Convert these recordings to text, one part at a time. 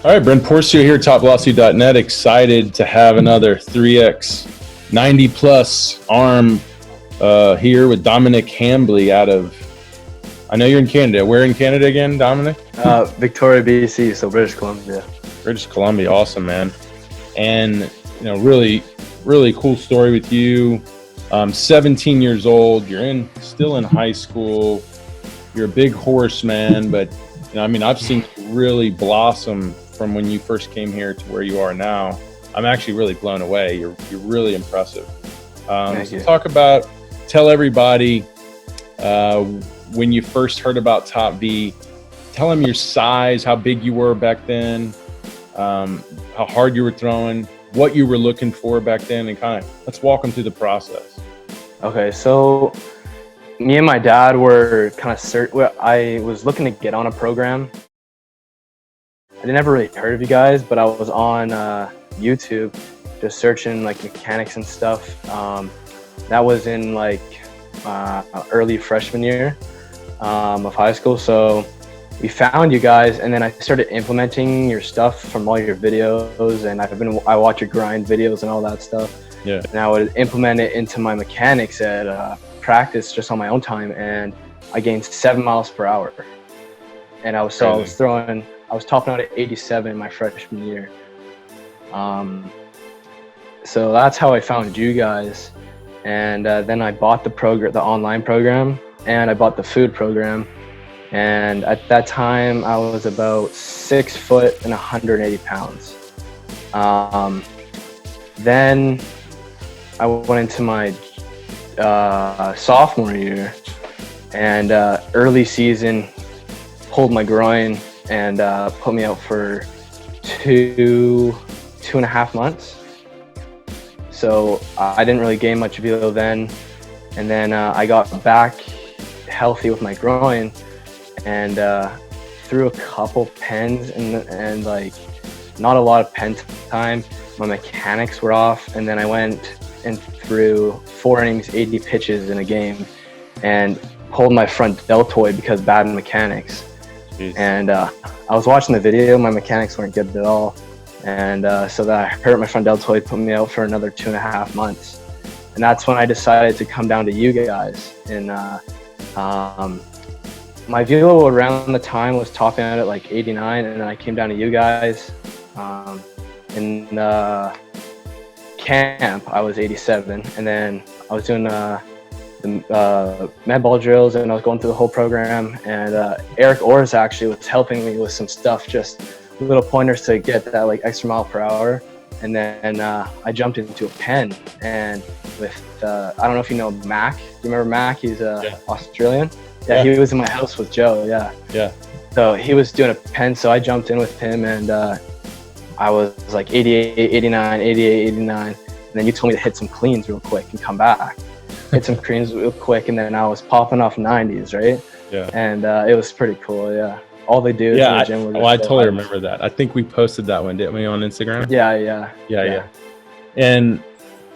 All right, Brent Porcio here, TopVelocity.net. Excited to have another 3X 90 plus arm here with Dominic Handley out of, I know you're in Canada. Where in Canada again, Dominic? Victoria, BC, so British Columbia. British Columbia, awesome, man. And, really cool story with you. 17 years old, you're still in high school. You're a big horse, man, but, I've seen you really blossom from when you first came here to where you are now. I'm actually really blown away. You're really impressive. Tell everybody when you first heard about Top V, tell them your size, how big you were back then, how hard you were throwing, what you were looking for back then, and let's walk them through the process. Okay, so me and my dad were I was looking to get on a program. I never really heard of you guys, but I was on YouTube just searching like mechanics and stuff. That was in like early freshman year of high school. So we found you guys, and then I started implementing your stuff from all your videos, and I watch your grind videos and all that stuff. Yeah. And I would implement it into my mechanics at practice just on my own time, and I gained 7 miles per hour. And I was topping out at 87 my freshman year. So that's how I found you guys. And then I bought the online program, and I bought the food program. And at that time, I was about 6 foot and 180 pounds. Then I went into my sophomore year, and early season pulled my groin and put me out for two and a half months. So I didn't really gain much velo then. And then I got back healthy with my groin, and threw a couple pens and like not a lot of pen time. My mechanics were off, and then I went and threw 4 innings, 80 pitches in a game, and pulled my front deltoid because of bad mechanics. Jeez. And I was watching the video, my mechanics weren't good at all. And so that hurt my front deltoid, put me out for another 2.5 months. And that's when I decided to come down to you guys. And my velo around the time was topping out at like 89, and then I came down to you guys. In camp, I was 87, and then I was doing the med ball drills, and I was going through the whole program. And Eric Orrs actually was helping me with some stuff, just little pointers to get that like extra mile per hour. And then I jumped into a pen, and with I don't know if you know Mac. Do you remember Mac? He's Australian. Yeah, he was in my house with Joe. Yeah. So he was doing a pen, so I jumped in with him, and I was like 88, 89, 88, 89. And then you told me to hit some cleans real quick and come back. Hit some cleans real quick, and then I was popping off 90s, right? Yeah. And it was pretty cool, yeah. All they do is in the gym were I totally remember that. I think we posted that one, didn't we, on Instagram? Yeah. And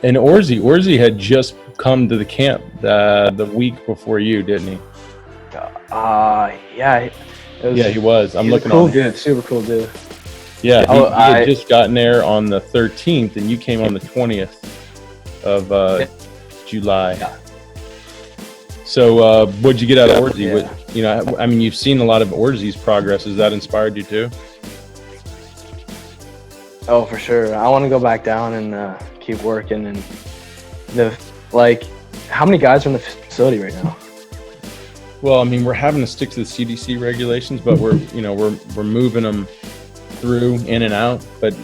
Orzi had just come to the camp the week before you, didn't he? Yeah. He was. I'm looking cool dude, super cool dude. Yeah, he had just gotten there on the 13th, and you came on the 20th of July. Yeah. So what'd you get out of Orzi? Yeah. You've seen a lot of Orzi's progress. Has that inspired you too? Oh, for sure. I want to go back down and keep working. And how many guys are in the facility right now? Well, we're having to stick to the CDC regulations, but we're moving them through, in and out. But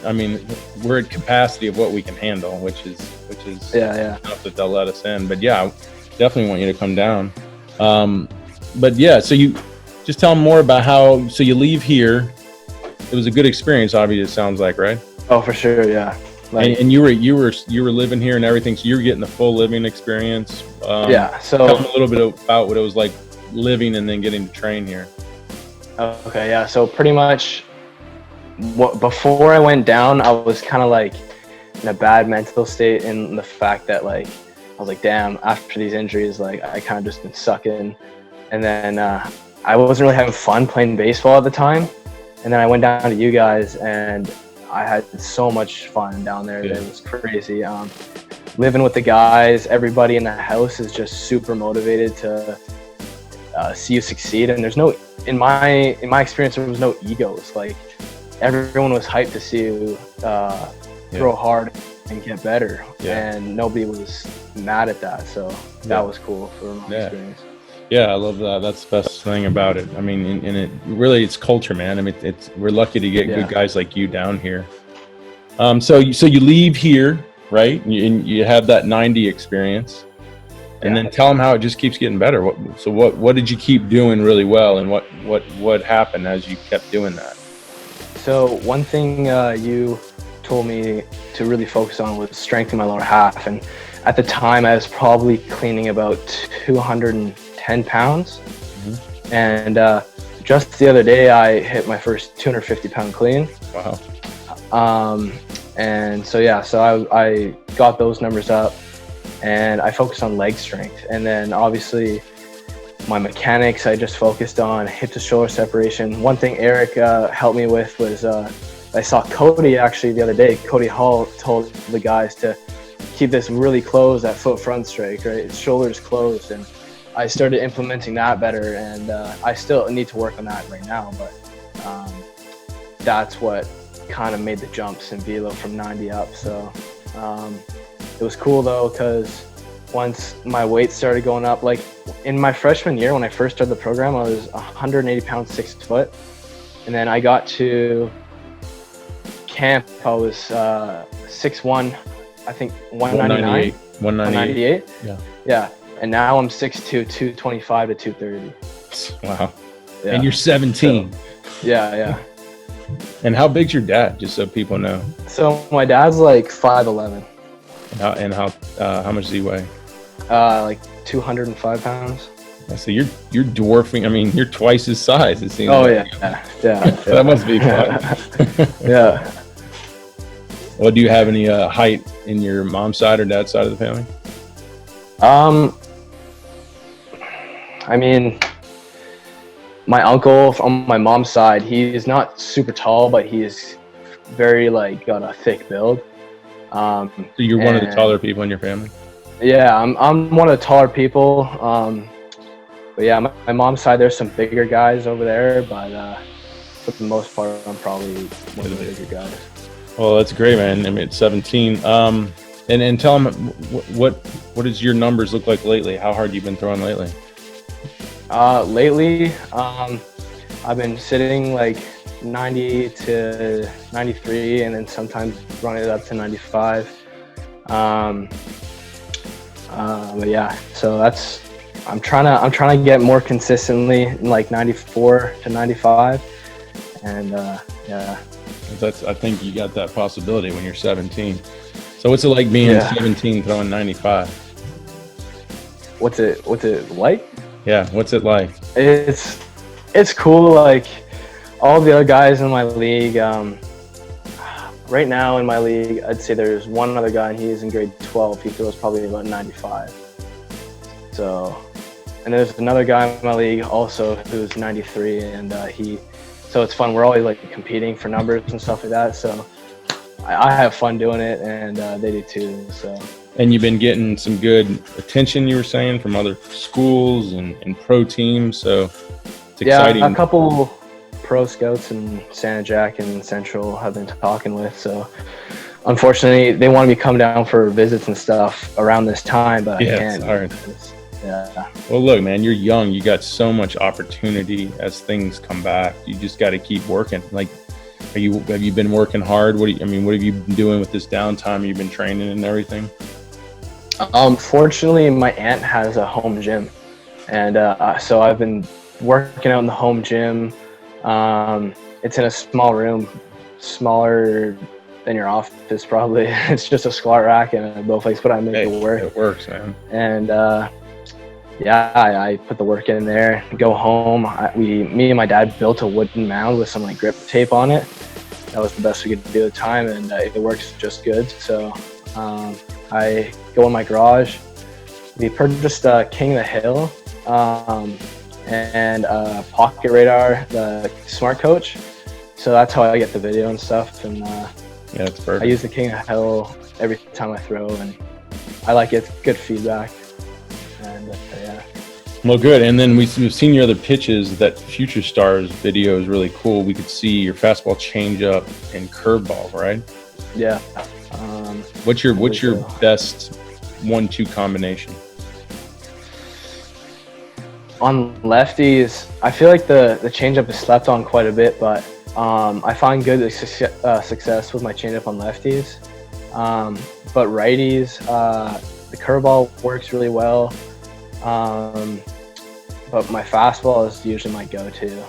we're at capacity of what we can handle, which is enough that they'll let us in. But yeah, I definitely want you to come down. But yeah, so you just tell them more about how. So you leave here. It was a good experience, obviously. It sounds like, right? Oh, for sure, yeah. And you were living here and everything, so you were getting the full living experience. Yeah. So tell them a little bit about what it was like living and then getting to train here. Okay, yeah. So pretty much, before I went down, I was kind of like in a bad mental state, in the fact that I was like, damn, after these injuries, I kind of just been sucking. And then I wasn't really having fun playing baseball at the time. And then I went down to you guys, and I had so much fun down there. Yeah. It was crazy. Living with the guys, everybody in the house is just super motivated to see you succeed. And there's no, in my experience, there was no egos. Like, everyone was hyped to see you throw hard and get better, and nobody was mad at that. So that was cool for my experience. Yeah, I love that. That's the best thing about it. I mean, and it really, it's culture, man. I mean, we're lucky to get good guys like you down here. So you leave here, right? And you have that 90 experience, and then tell them how it just keeps getting better. What did you keep doing really well, and what happened as you kept doing that? So one thing you told me to really focus on was strengthening my lower half, and at the time I was probably cleaning about 210 pounds, and just the other day I hit my first 250 pound clean. Wow. And so I got those numbers up, and I focused on leg strength, and then obviously my mechanics I just focused on hip to shoulder separation. One thing Eric helped me with was I saw Cody actually the other day. Cody Hall told the guys to keep this really closed, that foot front strike, right? Its shoulders closed, and I started implementing that better, and I still need to work on that right now, but that's what kind of made the jumps in velo from 90 up. So it was cool though, because once my weight started going up, like in my freshman year when I first started the program, I was 180 pounds 6 foot, and then I got to camp I was 6'1", I think 199, 198. Yeah. And now I'm 6'2", 225 to 230. Wow. Yeah. And you're 17. So, yeah. And how big's your dad, just so people know? So my dad's like 5'11". And how much does he weigh? Like 205 pounds. Yeah, so you're dwarfing. I mean, you're twice his size, it seems. Oh like. yeah. That must be fun. Yeah. Well, do you have any height in your mom's side or dad's side of the family? I mean, my uncle on my mom's side, he is not super tall, but he is very got a thick build. So you're one of the taller people in your family? Yeah, I'm one of the taller people. But yeah, my mom's side, there's some bigger guys over there, but for the most part, I'm probably one of the bigger guys. Well, that's great, man. I mean, it's 17. And tell them what does your numbers look like lately? How hard you've been throwing lately? Lately, I've been sitting like 90 to 93, and then sometimes running it up to 95. But yeah, so I'm trying to get more consistently in like 94 to 95, and yeah. I think you got that possibility when you're 17. So what's it like being 17 throwing 95? What's it like? Yeah, what's it like? It's cool. Like all the other guys in my league, right now in my league, I'd say there's one other guy, and he's in grade 12. He throws probably about 95. So, and there's another guy in my league also who's 93, and so it's fun. We're always like competing for numbers and stuff like that. So I have fun doing it, and they do too. So. And you've been getting some good attention, you were saying, from other schools and pro teams. So it's exciting. Yeah, a couple pro scouts in Santa Jack and Central have been talking with. So unfortunately, they want me to come down for visits and stuff around this time, but I can't. It's hard. Yeah. Well, look, man, you're young. You got so much opportunity as things come back. You just got to keep working. Like, have you been working hard? What have you been doing with this downtime? You've been training and everything? Fortunately, my aunt has a home gym, and so I've been working out in the home gym. It's in a small room, smaller than your office probably. It's just a squat rack and a Bowflex, but I make it work. It works, man. And yeah, I put the work in there. Go home. Me and my dad built a wooden mound with some like grip tape on it. That was the best we could do at the time, and it works just good. So I go in my garage. We purchased King of the Hill and Pocket Radar, the Smart Coach. so that's how I get the video and stuff. And Yeah, that's perfect. I use the King of Hill every time I throw, and I like it. Good feedback. And yeah. Well, good. And then we've seen your other pitches. That Future Stars video is really cool. We could see your fastball, changeup, and curveball, right? Yeah. What's your best 1-2 combination? On lefties, I feel like the changeup is slept on quite a bit, but I find good success with my changeup on lefties. But righties, the curveball works really well. But my fastball is usually my go-to,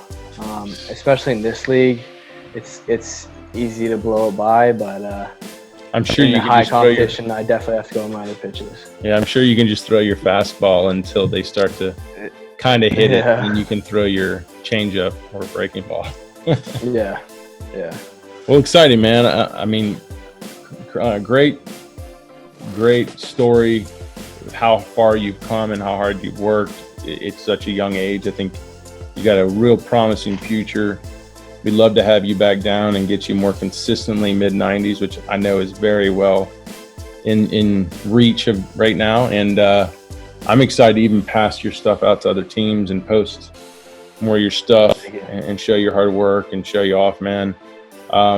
especially in this league. It's easy to blow it by, but I'm sure you in can high just throw competition, I definitely have to go with my other pitches. Yeah, I'm sure you can just throw your fastball until they start to kind of hit it, and you can throw your changeup or breaking ball. Yeah. Well, exciting, man. I mean, great story of how far you've come and how hard you've worked. It's such a young age. I think you got a real promising future. We'd love to have you back down and get you more consistently mid-90s, which I know is very well in reach of right now. And I'm excited to even pass your stuff out to other teams and post more of your stuff and show your hard work and show you off, man. I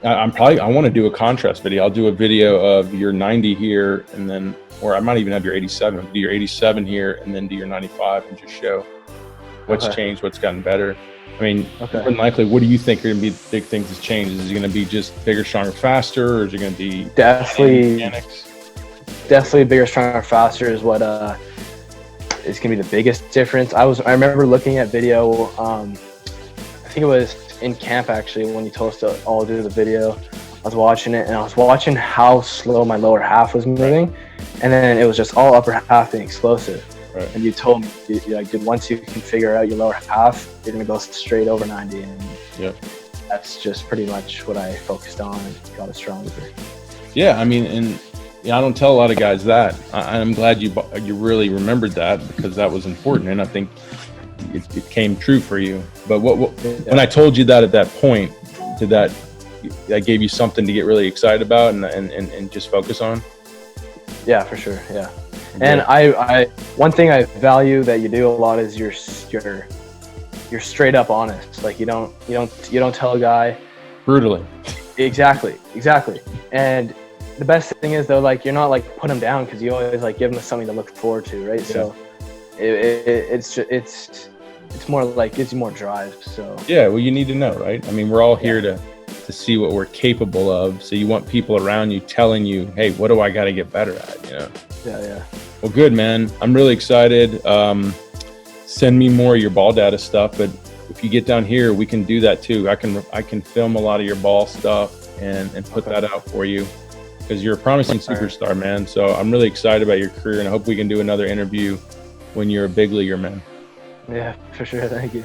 want to do a contrast video. I'll do a video of your 90 here, and then, or I might even have your 87. Do your 87 here, and then do your 95 and just show what's changed, what's gotten better. I mean, more than likely, what do you think are going to be the big things that's changed? Is it going to be just bigger, stronger, faster, or is it going to be definitely bigger, stronger, faster is what is going to be the biggest difference. I remember looking at video. I think it was in camp actually when you told us to all do the video. I was watching it and I was watching how slow my lower half was moving, and then it was just all upper half being explosive. Right. And you told me, you're like, dude, once you can figure out your lower half, you're gonna go straight over 90, and that's just pretty much what I focused on and got it stronger. Yeah, I mean, and I don't tell a lot of guys that. I'm glad you really remembered that, because that was important, and I think it came true for you. But when I told you that at that point, that gave you something to get really excited about and just focus on? Yeah, for sure. Yeah. And I one thing I value that you do a lot is you're straight up honest. Like you don't tell a guy brutally. Exactly. And the best thing is though, like you're not like put him down, because you always like give him something to look forward to, right? Yeah. So it's more like gives you more drive. So yeah, well, you need to know, right? I mean, we're all here to see what we're capable of. So you want people around you telling you, hey, what do I got to get better at? You know? Yeah. Well, good, man. I'm really excited. Send me more of your ball data stuff, but if you get down here, we can do that too. I can film a lot of your ball stuff and put that out for you, because you're a promising superstar, man. So I'm really excited about your career, and I hope we can do another interview when you're a big leaguer, man. Yeah, for sure. Thank you.